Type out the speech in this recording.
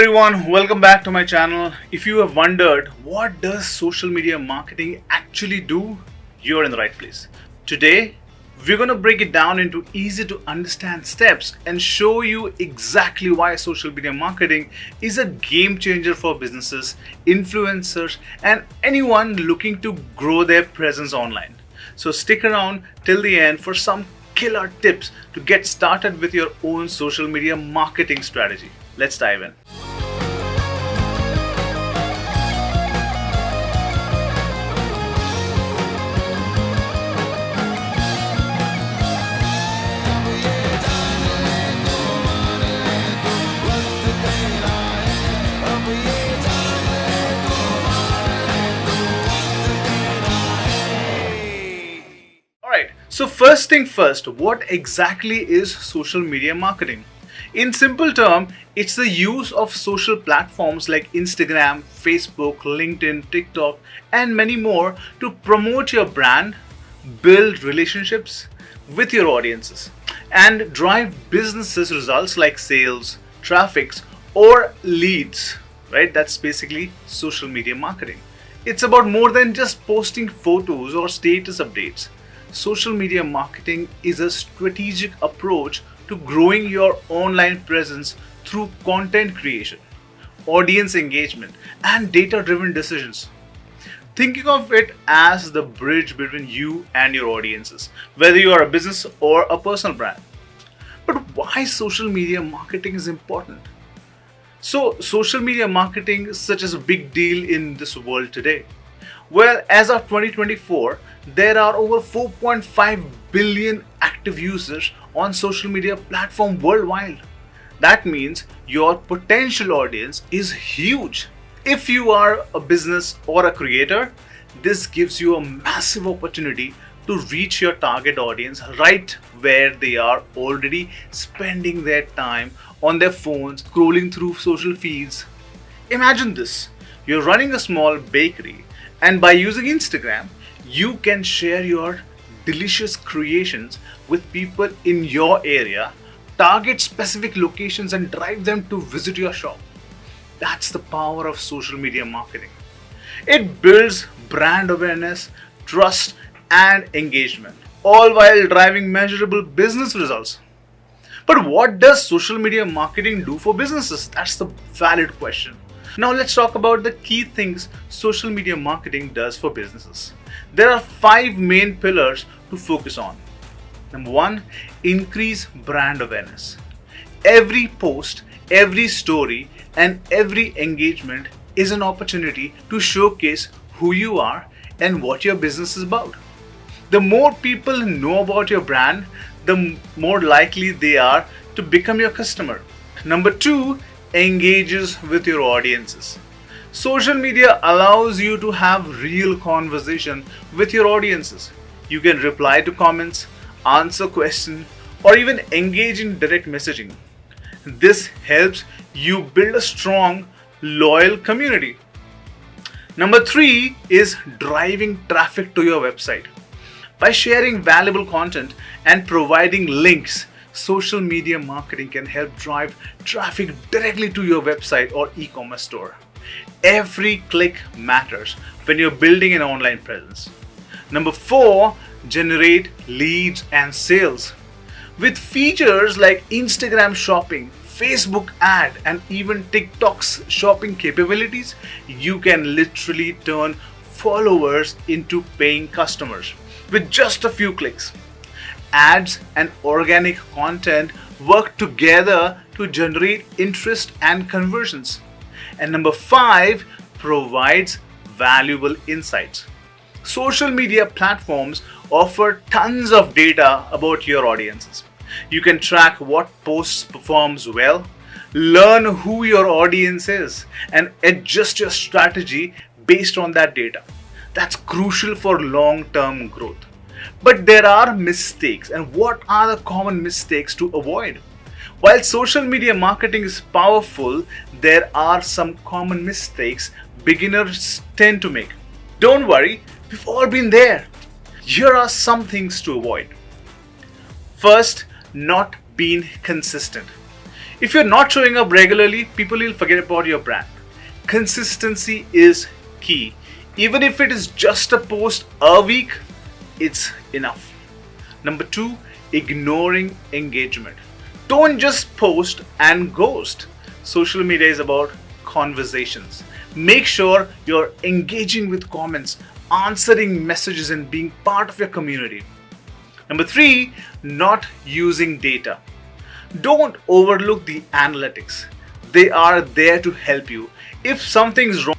everyone, welcome back to my channel. If you have wondered what does social media marketing actually do, you're in the right place. Today, we're going to break it down into easy to understand steps and show you exactly why social media marketing is a game changer for businesses, influencers, and anyone looking to grow their presence online. So stick around till the end for some killer tips to get started with your own social media marketing strategy. Let's dive in. Alright, so first thing first, what exactly is social media marketing? In simple terms, it's the use of social platforms like Instagram, Facebook, LinkedIn, TikTok, and many more to promote your brand, build relationships with your audiences, and drive businesses results like sales, traffic, or leads. Right? That's basically social media marketing. It's about more than just posting photos or status updates. Social media marketing is a strategic approach to growing your online presence through content creation, audience engagement, and data-driven decisions. Thinking of it as the bridge between you and your audiences, whether you are a business or a personal brand. But why social media marketing is important? So, social media marketing is such as a big deal in this world today. Well, as of 2024, there are over 4.5 billion active users on social media platform worldwide. That means your potential audience is huge. If you are a business or a creator, this gives you a massive opportunity to reach your target audience right where they are already spending their time on their phones, scrolling through social feeds. Imagine this, you're running a small bakery, and by using Instagram, you can share your delicious creations with people in your area, target specific locations, and drive them to visit your shop. That's the power of social media marketing. It builds brand awareness, trust, and engagement, all while driving measurable business results. But what does social media marketing do for businesses? That's the valid question. Now let's talk about the key things social media marketing does for businesses. There are 5 main pillars to focus on. Number 1, increase brand awareness. Every post, every story, and every engagement is an opportunity to showcase who you are and what your business is about. The more people know about your brand, the more likely they are to become your customer. Number 2, engages with your audiences. Social media allows you to have real conversation with your audiences. You can reply to comments, answer questions, or even engage in direct messaging. This helps you build a strong, loyal community. Number 3 is driving traffic to your website. By sharing valuable content and providing links, social media marketing can help drive traffic directly to your website or e-commerce store. Every click matters when you're building an online presence. Number 4, generate leads and sales. With features like Instagram shopping, Facebook ad, and even TikTok's shopping capabilities, you can literally turn followers into paying customers with just a few clicks. Ads and organic content work together to generate interest and conversions. And number 5, provides valuable insights. Social media platforms offer tons of data about your audiences. You can track what posts performs well, learn who your audience is, and adjust your strategy based on that data. That's crucial for long-term growth. But there are mistakes, and what are the common mistakes to avoid? While social media marketing is powerful, there are some common mistakes beginners tend to make. Don't worry, we've all been there. Here are some things to avoid. First, not being consistent. If you're not showing up regularly, people will forget about your brand. Consistency is key. Even if it is just a post a week, it's enough. Number two, ignoring engagement. Don't just post and ghost. Social media is about conversations. Make sure you're engaging with comments, answering messages, and being part of your community. Number three, not using data. Don't overlook the analytics. They are there to help you. If something's wrong,